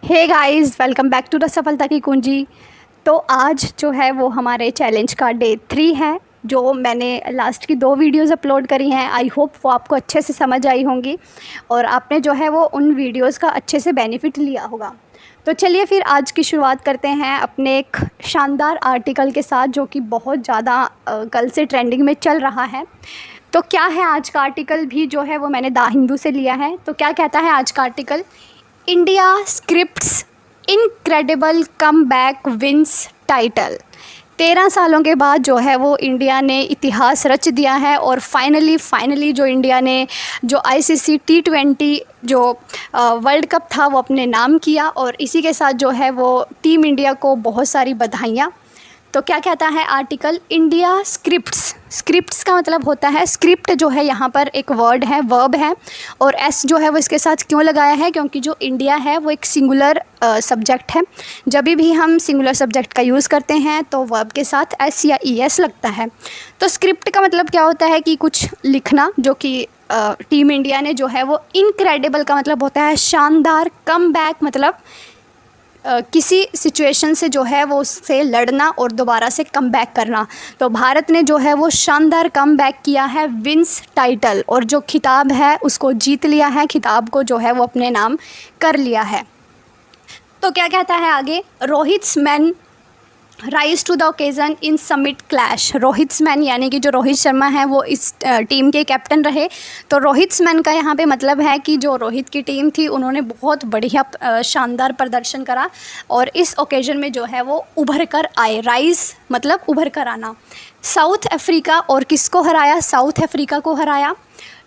Hey guys, welcome back to the Safalta ki कुंजी। तो आज जो है वो हमारे चैलेंज का डे 3 है। जो मैंने लास्ट की 2 वीडियोस अपलोड करी हैं, आई होप वो आपको अच्छे से समझ आई होंगी और आपने जो है वो उन वीडियोस का अच्छे से बेनिफिट लिया होगा। तो चलिए फिर आज की शुरुआत करते हैं अपने एक शानदार आर्टिकल के साथ, जो कि बहुत ज़्यादा कल से ट्रेंडिंग में चल रहा है। तो क्या है आज का आर्टिकल, भी जो है वो मैंने द हिंदू से लिया है। तो क्या कहता है आज का article? India scripts incredible come back wins title. 13 सालों के बाद जो है वो इंडिया ने इतिहास रच दिया है और फाइनली जो इंडिया ने जो आईसीसी T20 जो वर्ल्ड कप था वो अपने नाम किया। और इसी के साथ जो है वो टीम इंडिया को बहुत सारी बधाइयाँ। तो क्या कहता है आर्टिकल? इंडिया स्क्रिप्ट्स का मतलब होता है, स्क्रिप्ट जो है यहाँ पर एक वर्ड है, वर्ब है, और एस जो है वो इसके साथ क्यों लगाया है? क्योंकि जो इंडिया है वो एक सिंगुलर सब्जेक्ट है। जब भी हम सिंगुलर सब्जेक्ट का यूज़ करते हैं तो वर्ब के साथ एस या ES लगता है। तो स्क्रिप्ट का मतलब क्या होता है कि कुछ लिखना, जो कि टीम इंडिया ने जो है वो इनक्रेडिबल का मतलब होता है शानदार, कम बैक मतलब किसी सिचुएशन से जो है वो उससे लड़ना और दोबारा से कम बैक करना। तो भारत ने जो है वो शानदार कम बैक किया है, विंस टाइटल, और जो खिताब है उसको जीत लिया है, खिताब को जो है वो अपने नाम कर लिया है। तो क्या कहता है आगे? Rohit's men rise to the occasion in summit clash. Rohit's men यानी कि जो रोहित शर्मा है वो इस टीम के कैप्टन रहे। तो रोहित्स मैन का यहाँ पे मतलब है कि जो रोहित की टीम थी उन्होंने बहुत बढ़िया शानदार प्रदर्शन करा और इस ओकेज़न में जो है वो उभर कर आए। राइज मतलब उभर कर आना। साउथ अफ्रीका, और किसको हराया? साउथ अफ्रीका को हराया।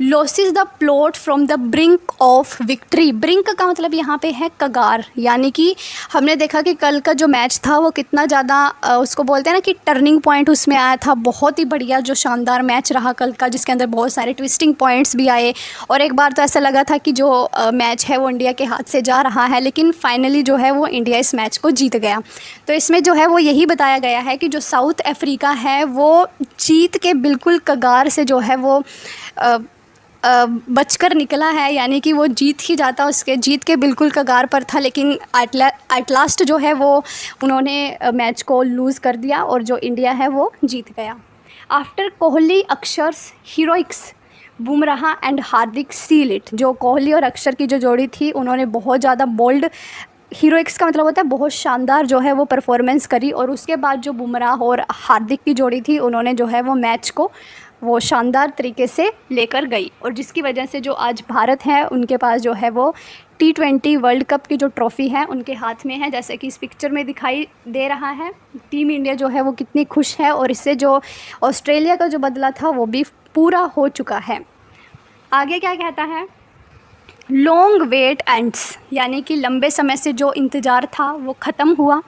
Loses the plot from the brink of victory. Brink का मतलब यहाँ पे है कगार, यानी कि हमने देखा कि कल का जो मैच था वो कितना ज़्यादा उसको बोलते हैं ना कि टर्निंग पॉइंट उसमें आया था। बहुत ही बढ़िया जो शानदार मैच रहा कल का, जिसके अंदर बहुत सारे ट्विस्टिंग पॉइंट्स भी आए और एक बार तो ऐसा लगा था कि जो मैच है वो इंडिया के हाथ से जा रहा है, लेकिन फाइनली जो है वो इंडिया इस मैच को जीत गया। तो इसमें जो है वो यही बताया गया है कि जो साउथ अफ्रीका है वो जीत के बिल्कुल कगार से जो है वो बचकर निकला है, यानी कि वो जीत ही जाता, उसके जीत के बिल्कुल कगार पर था, लेकिन एट लास्ट जो है वो उन्होंने मैच को लूज़ कर दिया और जो इंडिया है वो जीत गया। After Kohli Axar's heroics Bumrah and Hardik seal it. जो कोहली और अक्षर की जो जोड़ी थी उन्होंने बहुत ज़्यादा बोल्ड, हीरोइक्स का मतलब होता है बहुत शानदार जो है वो परफॉर्मेंस करी, और उसके बाद जो बुमराह और हार्दिक की जोड़ी थी उन्होंने जो है वो मैच को वो शानदार तरीके से लेकर गई, और जिसकी वजह से जो आज भारत है उनके पास जो है वो T20 वर्ल्ड कप की जो ट्रॉफ़ी है उनके हाथ में है, जैसे कि इस पिक्चर में दिखाई दे रहा है। टीम इंडिया जो है वो कितनी खुश है, और इससे जो ऑस्ट्रेलिया का जो बदला था वो भी पूरा हो चुका है। आगे क्या कहता है? लॉन्ग वेट एंड्स, यानी कि लंबे समय से जो इंतज़ार था वो ख़त्म हुआ।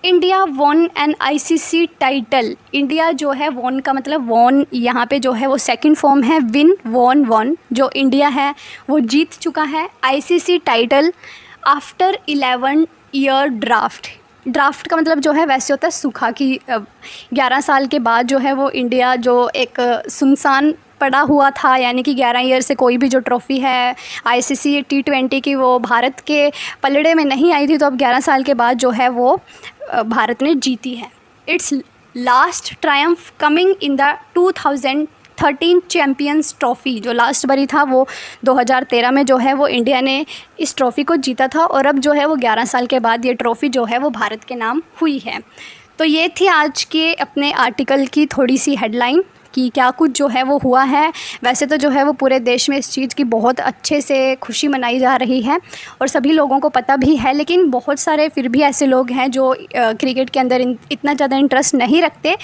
India won N ICC title. India जो है, वॉन का मतलब वॉन यहाँ पे जो है वो सेकंड फॉर्म है, विन वॉन वॉन। जो इंडिया है वो जीत चुका है ICC title after 11 year draft. Draft का मतलब जो है वैसे होता है सूखा, कि 11 साल के बाद जो है वो इंडिया जो एक सुनसान पड़ा हुआ था, यानी कि 11 ईयर से कोई भी जो ट्रॉफ़ी है ICC T20 की वो भारत के पलड़े में नहीं आई थी, तो अब 11 साल के बाद जो है वो भारत ने जीती है। It's last Triumph coming in the 2013 champions trophy. जो लास्ट बारी था वो 2013 में जो है वो इंडिया ने इस ट्रॉफ़ी को जीता था, और अब जो है वो 11 साल के बाद ये ट्रॉफ़ी जो है वो भारत के नाम हुई है। तो ये थी आज के अपने आर्टिकल की थोड़ी सी हेडलाइन कि क्या कुछ जो है वो हुआ है। वैसे तो जो है वो पूरे देश में इस चीज़ की बहुत अच्छे से खुशी मनाई जा रही है और सभी लोगों को पता भी है, लेकिन बहुत सारे फिर भी ऐसे लोग हैं जो क्रिकेट के अंदर इतना ज़्यादा इंटरेस्ट नहीं रखते।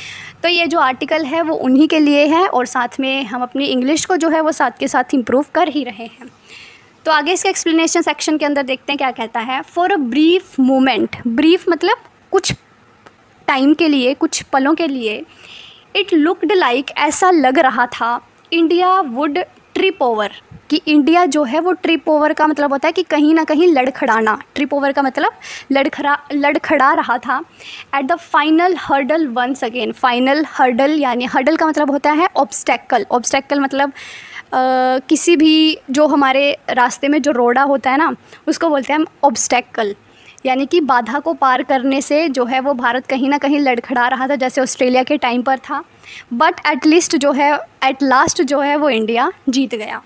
तो ये जो आर्टिकल है वो उन्हीं के लिए है, और साथ में हम अपनी इंग्लिश को जो है वो साथ के साथ इम्प्रूव कर ही रहे हैं। तो आगे इसके एक्सप्लेनेशन सेक्शन के अंदर देखते हैं क्या कहता है। For a brief moment, brief मतलब कुछ टाइम के लिए, कुछ पलों के लिए, इट लुक्ड लाइक ऐसा लग रहा था, इंडिया वुड ट्रिप ओवर, कि इंडिया जो है वो ट्रिप ओवर का मतलब होता है कि कहीं ना कहीं लड़खड़ाना। ट्रिप ओवर का मतलब लड़खड़ा रहा था। At the final hurdle once again. Final hurdle यानी हर्डल का मतलब होता है ऑब्स्टेकल। ऑब्स्टेकल मतलब किसी भी जो हमारे रास्ते में जो रोड़ा होता है ना उसको बोलते हैं हम ऑब्स्टेकल। यानी कि बाधा को पार करने से जो है वो भारत कहीं ना कहीं लड़खड़ा रहा था, जैसे ऑस्ट्रेलिया के टाइम पर था। बट एट लास्ट जो है वो इंडिया जीत गया।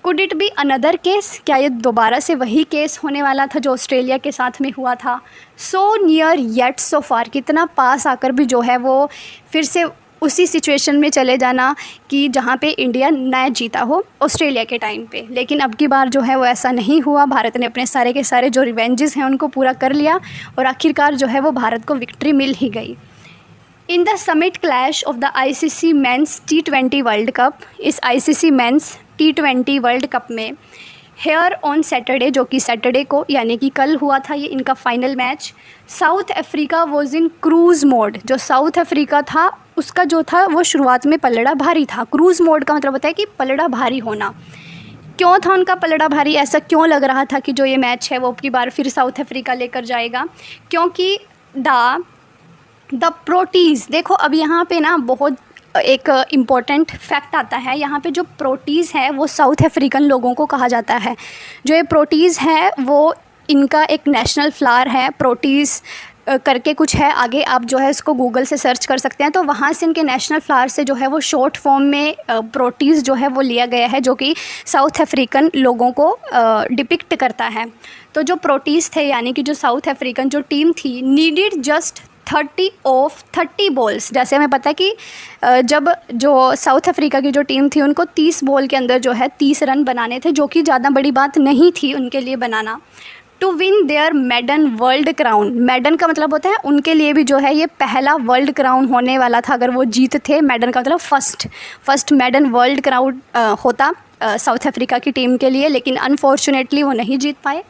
Could it be another case? क्या ये दोबारा से वही केस होने वाला था जो ऑस्ट्रेलिया के साथ में हुआ था? सो नियर येट सो फार, कितना पास आकर भी जो है वो फिर से उसी सिचुएशन में चले जाना कि जहाँ पे इंडिया न जीता हो ऑस्ट्रेलिया के टाइम पे। लेकिन अब की बार जो है वो ऐसा नहीं हुआ। भारत ने अपने सारे के सारे जो रिवेंजेस हैं उनको पूरा कर लिया और आखिरकार जो है वो भारत को विक्ट्री मिल ही गई। In the summit clash of the ICC men's T20 world cup, इस ICC men's T20 world cup में हेयर ऑन सैटरडे, जो कि सैटरडे को यानी कि कल हुआ था ये इनका final match, South Africa was in cruise mode. जो साउथ अफ्रीका था उसका जो था वो शुरुआत में पलड़ा भारी था। क्रूज़ मोड का मतलब होता है कि पलड़ा भारी होना। क्यों था उनका पलड़ा भारी? ऐसा क्यों लग रहा था कि जो ये मैच है वो अब की बार फिर साउथ अफ्रीका लेकर जाएगा? क्योंकि द प्रोटीज़, देखो अब यहाँ पे ना बहुत एक इम्पॉर्टेंट फैक्ट आता है। यहाँ पे जो प्रोटीज़ है वो साउथ अफ्रीकन लोगों को कहा जाता है। जो ये प्रोटीज़ है वो इनका एक नेशनल फ्लावर है, प्रोटीज़ करके कुछ है, आगे आप जो है इसको गूगल से सर्च कर सकते हैं। तो वहाँ से इनके नेशनल फ्लावर से जो है वो शॉर्ट फॉर्म में प्रोटीज़ जो है वो लिया गया है, जो कि साउथ अफ्रीकन लोगों को डिपिक्ट करता है। तो जो प्रोटीज़ थे यानी कि जो साउथ अफ्रीकन जो टीम थी नीडेड जस्ट 30 ऑफ 30 बॉल्स। जैसे हमें पता है कि जब जो साउथ अफ्रीका की जो टीम थी उनको 30 बॉल के अंदर जो है 30 रन बनाने थे, जो कि ज़्यादा बड़ी बात नहीं थी उनके लिए बनाना, to win their maiden world crown. Maiden का मतलब होता है उनके लिए भी जो है ये पहला वर्ल्ड क्राउन होने वाला था अगर वो जीतते। मेडन का मतलब फर्स्ट मेडन वर्ल्ड क्राउन होता साउथ अफ्रीका की टीम के लिए, लेकिन अनफॉर्चुनेटली वो नहीं जीत पाए।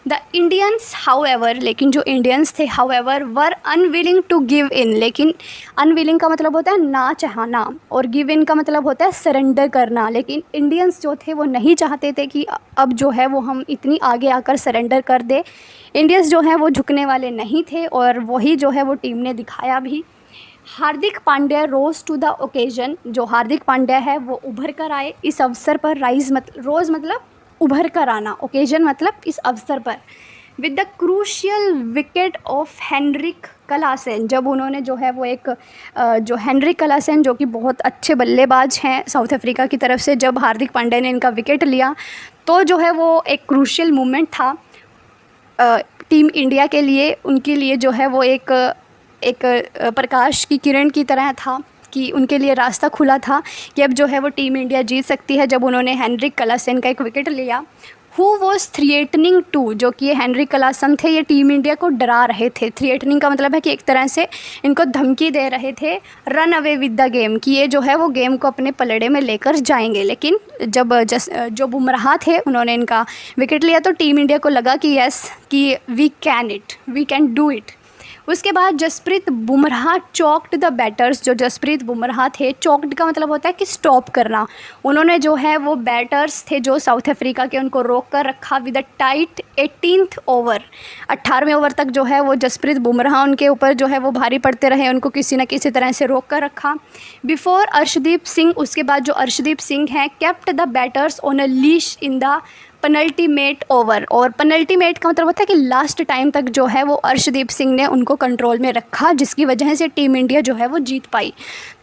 द इंडियंस हाउएवर, लेकिन जो इंडियंस थे however were unwilling to give in. लेकिन अनविलिंग का मतलब होता है ना चाहना और गिव इन का मतलब होता है सरेंडर करना। लेकिन इंडियंस जो थे वो नहीं चाहते थे कि अब जो है वो हम इतनी आगे आकर सरेंडर कर दे। इंडियंस जो है वो झुकने वाले नहीं थे और वही जो है वो टीम ने दिखाया भी। हार्दिक पांड्या रोज टू द ओकेजन। जो हार्दिक पांड्या है वो उभर कर आए इस अवसर पर। रोज़ मतलब उभर कर आना, ओकेजन मतलब इस अवसर पर। With the crucial wicket of Heinrich Klaasen, जब उन्होंने जो है वो एक जो हेनरिक क्लासेन जो कि बहुत अच्छे बल्लेबाज हैं साउथ अफ्रीका की तरफ से, जब हार्दिक पांड्या ने इनका विकेट लिया तो जो है वो एक क्रूशियल मोमेंट था टीम इंडिया के लिए। उनके लिए जो है वो एक प्रकाश की किरण की तरह था कि उनके लिए रास्ता खुला था कि अब जो है वो टीम इंडिया जीत सकती है, जब उन्होंने हेनरिक क्लासेन का एक विकेट लिया। हु वॉज थ्रेटनिंग टू, जो कि ये हेनरिक क्लासेन थे, ये टीम इंडिया को डरा रहे थे। थ्रेटनिंग का मतलब है कि एक तरह से इनको धमकी दे रहे थे, run away with the game, कि ये जो है वो गेम को अपने पलड़े में लेकर जाएंगे। लेकिन जब जो बुमराह थे उन्होंने इनका विकेट लिया तो टीम इंडिया को लगा कि यस कि वी कैन डू इट। उसके बाद Jasprit Bumrah choked the batters. जो जसप्रीत बुमराह थे, चॉक्ड का मतलब होता है कि स्टॉप करना। उन्होंने जो है वो बैटर्स थे जो साउथ अफ्रीका के, उनको रोक कर रखा with a tight 18th over. 18वें ओवर तक जो है वो जसप्रीत बुमराह उनके ऊपर जो है वो भारी पड़ते रहे, उनको किसी न किसी तरह से रोक कर रखा। बिफोर अर्शदीप सिंह, उसके बाद जो अर्शदीप सिंह हैं, kept the batters on a leash in the penultimate over. और पेनल्टीमेट का मतलब होता है कि लास्ट टाइम तक जो है वो अर्शदीप सिंह ने उनको कंट्रोल में रखा, जिसकी वजह से टीम इंडिया जो है वो जीत पाई।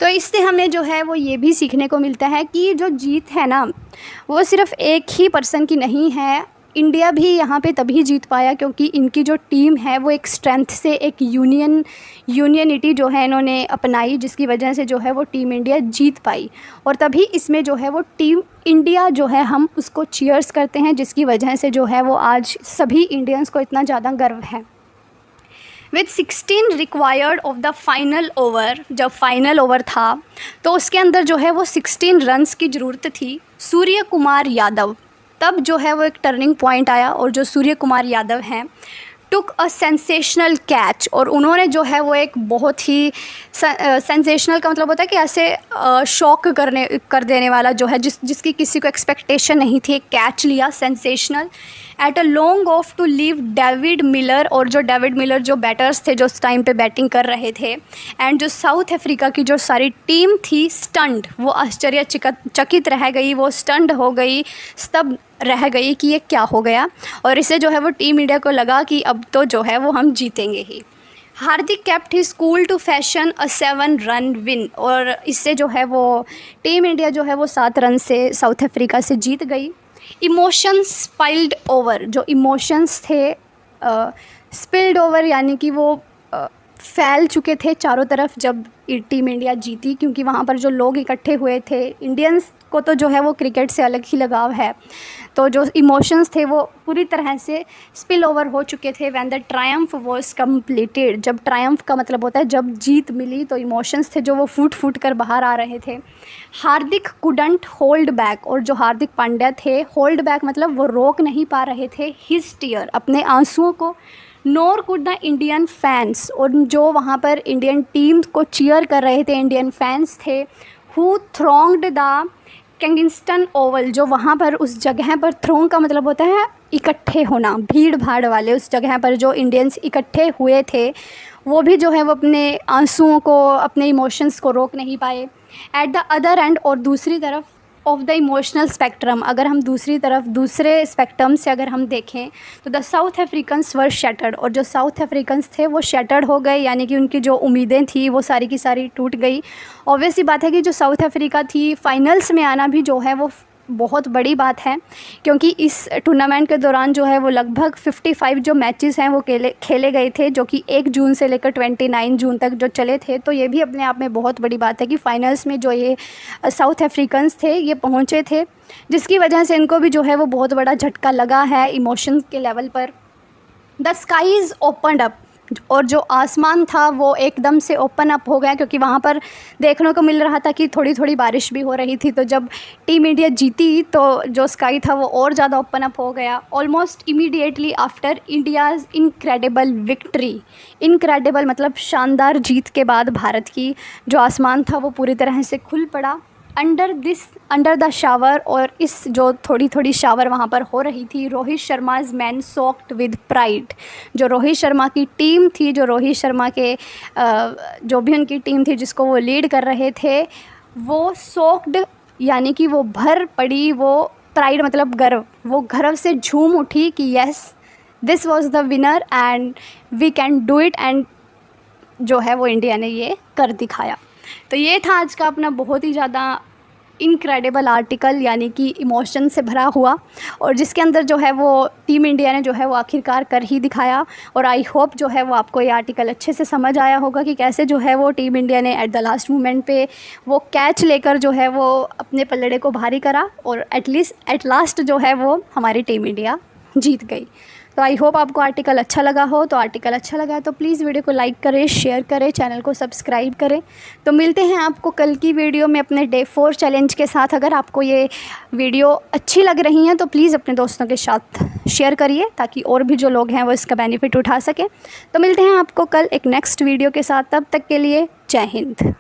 तो इससे हमें जो है वो ये भी सीखने को मिलता है कि जो जीत है ना वो सिर्फ एक ही पर्सन की नहीं है। इंडिया भी यहाँ पे तभी जीत पाया क्योंकि इनकी जो टीम है वो एक स्ट्रेंथ से, एक यूनियनिटी जो है इन्होंने अपनाई, जिसकी वजह से जो है वो टीम इंडिया जीत पाई। और तभी इसमें जो है वो टीम इंडिया जो है हम उसको चीयर्स करते हैं, जिसकी वजह से जो है वो आज सभी इंडियंस को इतना ज़्यादा गर्व है। With 16 required of the final over, जब फाइनल ओवर था तो उसके अंदर जो है वो 16 रन्स की ज़रूरत थी। सूर्य कुमार यादव, तब जो है वो एक टर्निंग पॉइंट आया और जो सूर्य कुमार यादव हैं टुक अ सेंसेशनल कैच। और उन्होंने जो है वो एक बहुत ही सेंसेशनल का मतलब होता है कि ऐसे शॉक कर देने वाला जो है जिसकी किसी को एक्सपेक्टेशन नहीं थी, एक कैच लिया sensational at a long off to leave David Miller, और जो डेविड मिलर जो बैटर्स थे जो उस टाइम पे बैटिंग कर रहे थे, एंड जो साउथ अफ्रीका की जो सारी टीम थी स्टंड, वो आश्चर्यचकित रह गई, वो स्टंड हो गई, स्तब्ध रह गई कि ये क्या हो गया। और इसे जो है वो टीम इंडिया को लगा कि अब तो जो है वो हम जीतेंगे ही। Hardik kept his cool to fashion a 7 run win, और इससे जो है वो टीम इंडिया जो है वो 7 रन से साउथ अफ्रीका से जीत गई। इमोशंस स्पिल्ड ओवर, जो इमोशंस थे स्पिल्ड ओवर यानी कि वो फैल चुके थे चारों तरफ जब टीम इंडिया जीती, क्योंकि वहाँ पर जो लोग इकट्ठे हुए थे, इंडियंस को तो जो है वो क्रिकेट से अलग ही लगाव है, तो जो इमोशंस थे वो पूरी तरह से स्पिल ओवर हो चुके थे। When the Triumph was completed, जब ट्रायम्फ का मतलब होता है जब जीत मिली, तो इमोशंस थे जो वो फूट फूट कर बाहर आ रहे थे। हार्दिक कुडंट होल्ड बैक, और जो हार्दिक पांड्या थे, होल्ड बैक मतलब वो रोक नहीं पा रहे थे हिज टीयर, अपने आंसुओं को। नोर कुड द इंडियन फैंस, और जो वहाँ पर इंडियन टीम को चीयर कर रहे थे इंडियन फैंस थे, हु थ्रोंग्ड द किंगस्टन ओवल, जो वहाँ पर उस जगह पर, थ्रोंग का मतलब होता है इकट्ठे होना, भीड़ भाड़ वाले उस जगह पर जो इंडियंस इकट्ठे हुए थे, वो भी जो है वो अपने आंसुओं को, अपने इमोशंस को रोक नहीं पाए। एट द अदर एंड, और दूसरी तरफ ऑफ द इमोशनल स्पेक्ट्रम, अगर हम दूसरी तरफ दूसरे स्पेक्ट्रम से अगर हम देखें तो the south Africans were shattered, और जो साउथ अफ्रीकन्स थे वो शैटर्ड हो गए, यानी कि उनकी जो उम्मीदें थी वो सारी की सारी टूट गई। ऑब्वियस ही बात है कि जो साउथ अफ्रीका थी, फाइनल्स में आना भी जो है वो बहुत बड़ी बात है, क्योंकि इस टूर्नामेंट के दौरान जो है वो लगभग 55 जो मैचेस हैं वो खेले गए थे, जो कि 1 जून से लेकर 29 जून तक जो चले थे। तो ये भी अपने आप में बहुत बड़ी बात है कि फाइनल्स में जो ये साउथ अफ्रीकन्स थे ये पहुंचे थे, जिसकी वजह से इनको भी जो है वो बहुत बड़ा झटका लगा है इमोशंस के लेवल पर। द स्काईज़ ओपनड अप, और जो आसमान था वो एकदम से ओपन अप हो गया, क्योंकि वहाँ पर देखने को मिल रहा था कि थोड़ी थोड़ी बारिश भी हो रही थी। तो जब टीम इंडिया जीती तो जो स्काई था वो और ज़्यादा ओपन अप हो गया। Almost immediately after India's incredible victory, incredible मतलब शानदार जीत के बाद भारत की जो आसमान था वो पूरी तरह से खुल पड़ा। अंडर द शावर, और इस जो थोड़ी थोड़ी शावर वहाँ पर हो रही थी, Rohit Sharma's man soaked with pride, जो रोहित शर्मा की टीम थी, जो रोहित शर्मा के जो भी उनकी टीम थी जिसको वो लीड कर रहे थे, वो सोक्ड यानी कि वो भर पड़ी, वो प्राइड मतलब गर्व, वो गर्व से झूम उठी कि yes this was the winner and we can do it, and जो है वो इंडिया ने ये कर दिखाया। तो ये था आज का अपना बहुत ही ज़्यादा इनक्रेडिबल आर्टिकल, यानी कि इमोशन से भरा हुआ, और जिसके अंदर जो है वो टीम इंडिया ने जो है वो आखिरकार कर ही दिखाया। और आई होप जो है वो आपको ये आर्टिकल अच्छे से समझ आया होगा कि कैसे जो है वो टीम इंडिया ने एट द लास्ट मोमेंट पे वो कैच लेकर जो है वो अपने पल्लड़े को भारी करा, और एट लास्ट जो है वो हमारी टीम इंडिया जीत गई। तो आई होप आपको आर्टिकल अच्छा लगा हो। तो आर्टिकल अच्छा लगा तो प्लीज़ वीडियो को लाइक करें, शेयर करें, चैनल को सब्सक्राइब करें। तो मिलते हैं आपको कल की वीडियो में अपने डे 4 चैलेंज के साथ। अगर आपको ये वीडियो अच्छी लग रही हैं तो प्लीज़ अपने दोस्तों के साथ शेयर करिए, ताकि और भी जो लोग हैं वो इसका बेनिफिट उठा सकें। तो मिलते हैं आपको कल एक नेक्स्ट वीडियो के साथ, तब तक के लिए जय हिंद।